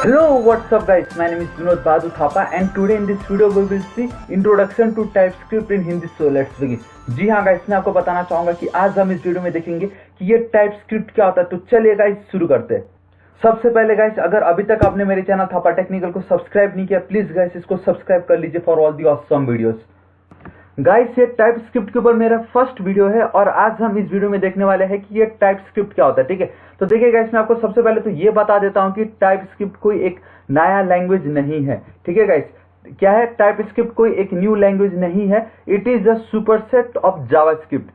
Hello, what's up guys? My name is Vinod Bhadu Thapa and today in this video we will see introduction to Typescript in Hindi. So let's begin. जी हाँ guys, मैं आपको बताना चाहूँगा कि आज हम इस वीडियो में देखेंगे कि ये टाइपस्क्रिप्ट क्या होता है। तो चलिए गाइस शुरू करते हैं। सबसे पहले गाइस, अगर अभी तक आपने मेरे चैनल थापा टेक्निकल को सब्सक्राइब नहीं किया, प्लीज गाइस इसको सब्सक्राइब कर लीजिए for all the awesome videos. Guys ये टाइपस्क्रिप्ट के ऊपर मेरा फर्स्ट वीडियो है और आज हम इस वीडियो में देखने वाले हैं कि ये टाइपस्क्रिप्ट क्या होता है। ठीक है, तो देखिए गाइस, मैं आपको सबसे पहले तो ये बता देता हूं कि टाइपस्क्रिप्ट कोई एक नया लैंग्वेज नहीं है। ठीक है गाइस, क्या है टाइपस्क्रिप्ट? कोई एक न्यू लैंग्वेज नहीं है। It is a superset of JavaScript.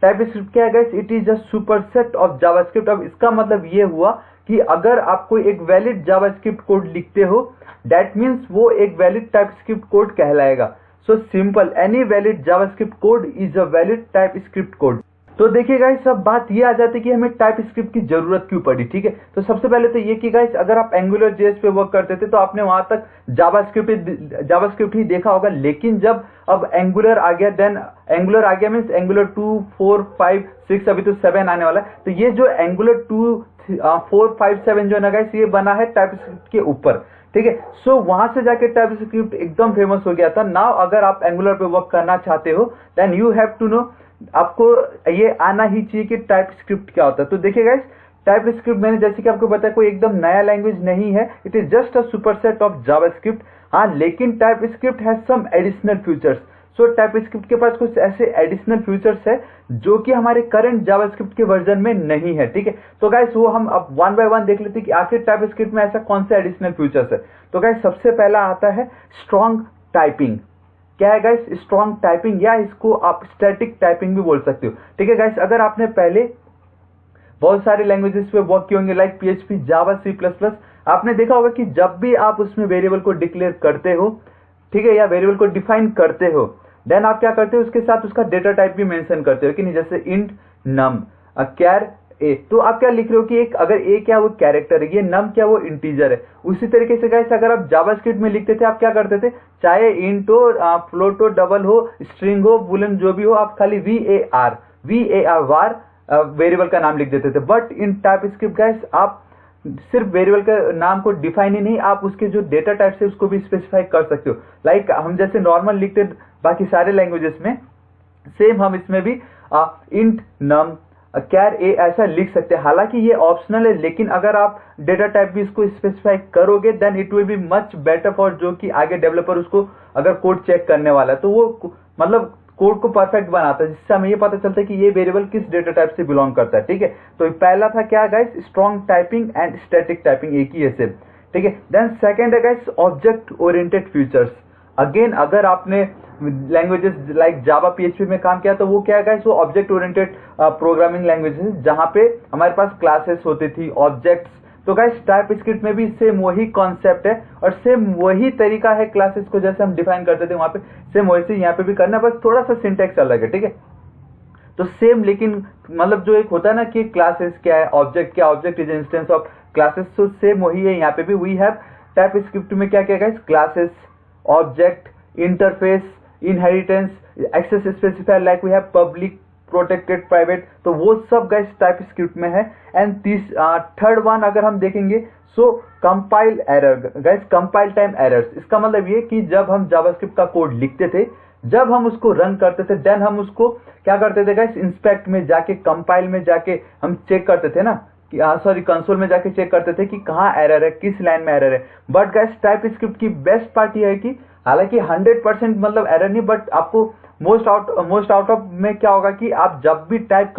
TypeScript क्या है guys? It is a superset of JavaScript. अब इसका मतलब ये हुआ कि अगर आप कोई एक वैलिड जावास्क्रिप्ट कोड लिखते हो, दैट मीन्स वो एक वैलिड टाइपस्क्रिप्ट कोड कहलाएगा। So simple, any valid JavaScript code is a valid TypeScript code. तो देखिए गाइस, अब बात ये आ जाती है कि हमें टाइपस्क्रिप्ट की जरूरत क्यों पड़ी। ठीक है, तो सबसे पहले तो ये कि गाइस, अगर आप एंगुलर जेएस पे वर्क करते थे तो आपने वहां तक जावास्क्रिप्ट ही देखा होगा। लेकिन जब अब एंगुलर आ गया, देन एंगुलर आ गया मीन्स एंगुलर 2, 4, 5, 6, अभी तो 7 आने वाला है। तो ये जो एंगुलर 2, 4, 5, 7 जो है ना गाइस, ये बना है टाइपस्क्रिप्ट के ऊपर। ठीक है, सो वहां से जाके टाइपस्क्रिप्ट एकदम फेमस हो गया था। नाउ अगर आप एंगुलर पे वर्क करना चाहते हो, then you have to know, आपको ये आना ही चाहिए कि टाइपस्क्रिप्ट क्या होता है। तो देखिए गाइस, टाइपस्क्रिप्ट मैंने जैसे कि आपको बताया कोई एकदम नया लैंग्वेज नहीं है। It is just a superset of JavaScript. हाँ, लेकिन TypeScript has some additional features. So TypeScript के पास कुछ ऐसे एडिशनल फीचर्स है जो कि हमारे करंट जावास्क्रिप्ट के वर्जन में नहीं है। ठीक है, तो गाइस वो हम अब वन बाय वन देख लेते हैं कि आखिर टाइपस्क्रिप्ट में ऐसा कौन सा एडिशनल फीचर्स है। तो गाइस सबसे पहला आता है स्ट्रॉन्ग टाइपिंग। क्या है गाइस? स्ट्रॉन्ग टाइपिंग, या इसको आप स्टैटिक टाइपिंग भी बोल सकते हो। ठीक है गाइस, अगर आपने पहले बहुत सारे लैंग्वेजेस पे वर्क किए होंगे लाइक PHP, जावा, C++, आपने देखा होगा कि जब भी आप उसमें वेरिएबल को डिक्लेयर करते हो, ठीक है, या वेरिएबल को डिफाइन करते हो, देन आप क्या करते हो, उसके साथ उसका डेटा टाइप भी मेंशन करते हो कि नहीं, जैसे इंट नम कैर ए। तो आप क्या लिख रहे हो कि एक अगर ए क्या वो कैरेक्टर है, ये नम क्या वो इंटीजर है। उसी तरीके से गाइस, अगर आप जावास्क्रिप्ट में लिखते थे, आप क्या करते थे, चाहे इंट हो, फ्लोट हो, डबल हो, स्ट्रिंग हो, बूलियन जो भी हो, आप खाली var वार वेरिएबल का नाम लिख देते थे। बट इन टाइपस्क्रिप्ट गाइस, आप सिर्फ वेरिएबल का नाम को डिफाइन ही नहीं, आप उसके जो डेटा टाइप से उसको भी स्पेसिफाई कर सकते हो। लाइक हम जैसे नॉर्मल लिखते बाकी सारे लैंग्वेजेस में, सेम हम इसमें भी इंट नम कैर ए ऐसा लिख सकते हैं। हालांकि ये ऑप्शनल है, लेकिन अगर आप डेटा टाइप भी इसको स्पेसिफाई करोगे, then it will be much better for जो कि आगे डेवलपर उसको अगर कोड चेक करने वाला है तो वो मतलब कोड को परफेक्ट बनाता है, जिससे हमें ये पता चलता है कि ये वेरिएबल किस डेटा टाइप से बिलोंग करता है। ठीक है, तो पहला था क्या guys, strong typing and static typing, एक ही है सिर्फ। ठीक है, देन सेकंड है guys object oriented features. Again अगर आपने लैंग्वेजेस लाइक जावा, PHP में काम किया तो वो क्या है गाइस, वो ऑब्जेक्ट ओरिएंटेड प्रोग्रामिंग लैंग्वेजेस जहां पे हमारे पास क्लासेस होती थी, ऑब्जेक्ट्स। तो गाइस टाइपस्क्रिप्ट में भी सेम वही कॉन्सेप्ट है और सेम वही तरीका है क्लासेस को जैसे हम डिफाइन करते थे वहां पे, सेम वैसे यहाँ पे भी करना, बस थोड़ा सा सिंटैक्स अलग है। ठीक है, तो सेम, लेकिन मतलब जो एक होता है ना कि क्लासेस क्या है, ऑब्जेक्ट क्या, object is instance of classes, तो सेम वही है यहाँ पे भी। वी हैव टाइपस्क्रिप्ट में क्या क्या guys, classes, object, interface, inheritance, access specifier, like we have public, protected, private, तो वो सब गाइस टाइपस्क्रिप्ट में है। एंड थर्ड वन अगर हम देखेंगे, so compile error guys, compile time errors. इसका मतलब ये कि जब हम जावास्क्रिप्ट का कोड लिखते थे, जब हम उसको रन करते थे, देन हम उसको क्या करते थे गाइस, इंस्पेक्ट में जाके, कंपाइल में जाके हम चेक करते थे ना कि सॉरी कंसोल में जाके चेक करते थे कि कहाँ एरर है, किस लाइन में एरर है। बट गाइस टाइपस्क्रिप्ट की बेस्ट पार्ट ये है कि हालांकि 100% मतलब एरर नहीं, बट आपको मोस्ट आउट ऑफ में क्या होगा कि आप जब भी टाइप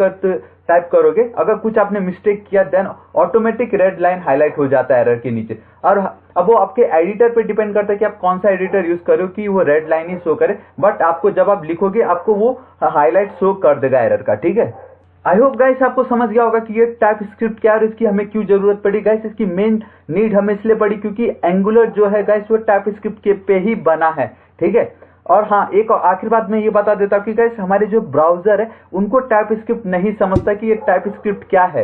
करोगे, अगर कुछ आपने मिस्टेक किया, then automatic red line highlight हो जाता है एरर के नीचे। और अब वो आपके एडिटर पे डिपेंड करता है कि आप कौन सा एडिटर यूज करो कि वो रेड लाइन ही शो करे, बट आपको जब आप लिखोगे आपको वो हाईलाइट शो कर देगा एरर का। ठीक है, आई होप गाइस आपको समझ गया होगा कि ये टाइपस्क्रिप्ट क्या है और इसकी हमें क्यों जरूरत पड़ी। गाइस इसकी मेन नीड हमें इसलिए पड़ी क्योंकि एंगुलर जो है गाइस वो टाइपस्क्रिप्ट के पे ही बना है। ठीक है, और हाँ, एक आखिर बात मैं ये बता देता हूँ कि गाइस हमारे जो ब्राउजर है उनको टाइपस्क्रिप्ट नहीं समझता कि ये टाइपस्क्रिप्ट क्या है।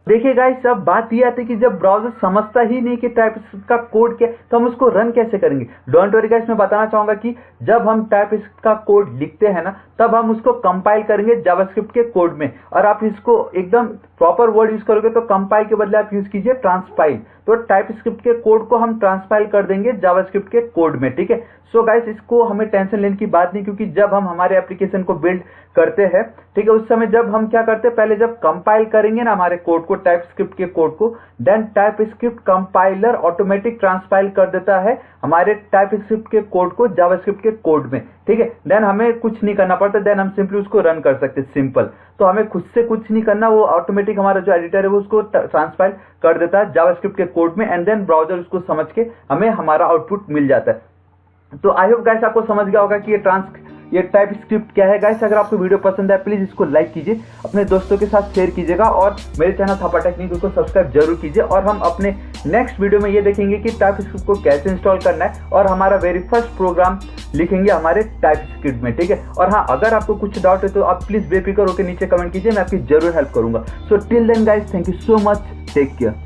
देखिए गाइस, अब बात ये आती है कि जब ब्राउजर समझता ही नहीं कि टाइपस्क्रिप्ट का कोड क्या है तो हम उसको रन कैसे करेंगे। डोंट वरी गाइस, मैं बताना चाहूंगा कि जब हम टाइपस्क्रिप्ट का कोड लिखते हैं ना, तब हम उसको कंपाइल करेंगे जावास्क्रिप्ट के कोड में। और आप इसको एकदम प्रॉपर वर्ड यूज करोगे तो कंपाइल के बदले आप यूज कीजिए ट्रांसपाइल। तो टाइपस्क्रिप्ट के कोड को हम ट्रांसपाइल कर देंगे जावास्क्रिप्ट के कोड में, ठीक है। सो गाइस, इसको हमें टेंशन लेने की बात नहीं, क्योंकि जब हम हमारे एप्लीकेशन को बिल्ड करते हैं, ठीक है, उस समय जब हम क्या करते हैं, पहले जब कंपाइल करेंगे ना हमारे कोड को, टाइपस्क्रिप्ट के कोड को, देन टाइपस्क्रिप्ट कंपाइलर ऑटोमेटिक ट्रांसपाइल कर देता है हमारे टाइपस्क्रिप्ट के कोड को जावास्क्रिप्ट के कोड में, ठीक है। देन हमें कुछ नहीं करना पड़ता, देन हम सिंपली उसको रन कर सकते हैं, सिंपल। तो हमें खुद से कुछ नहीं करना, वो ऑटोमेटिक हमारा जो एडिटर है वो उसको ट्रांसपाइल कर देता है जावास्क्रिप्ट के कोड में, एंड देन ब्राउजर उसको समझ के हमें हमारा आउटपुट मिल जाता है। तो आई होप गाइस आपको समझ गया होगा कि ये टाइपस्क्रिप्ट क्या है। गाइस, अगर आपको वीडियो पसंद है प्लीज इसको लाइक कीजिए, अपने दोस्तों के साथ शेयर कीजिएगा, और मेरे चैनल थापा टेक्निक को सब्सक्राइब जरूर कीजिए। और हम अपने नेक्स्ट वीडियो में ये देखेंगे कि टाइपस्क्रिप्ट को कैसे इंस्टॉल करना है, और हमारा वेरी फर्स्ट प्रोग्राम लिखेंगे हमारे टाइपस्क्रिप्ट में, ठीक है। और हाँ, अगर आपको कुछ डाउट है तो आप प्लीज बेफिक्र होकर नीचे कमेंट कीजिए, मैं आपकी जरूर हेल्प करूंगा। So till then guys, thank you so much, take care.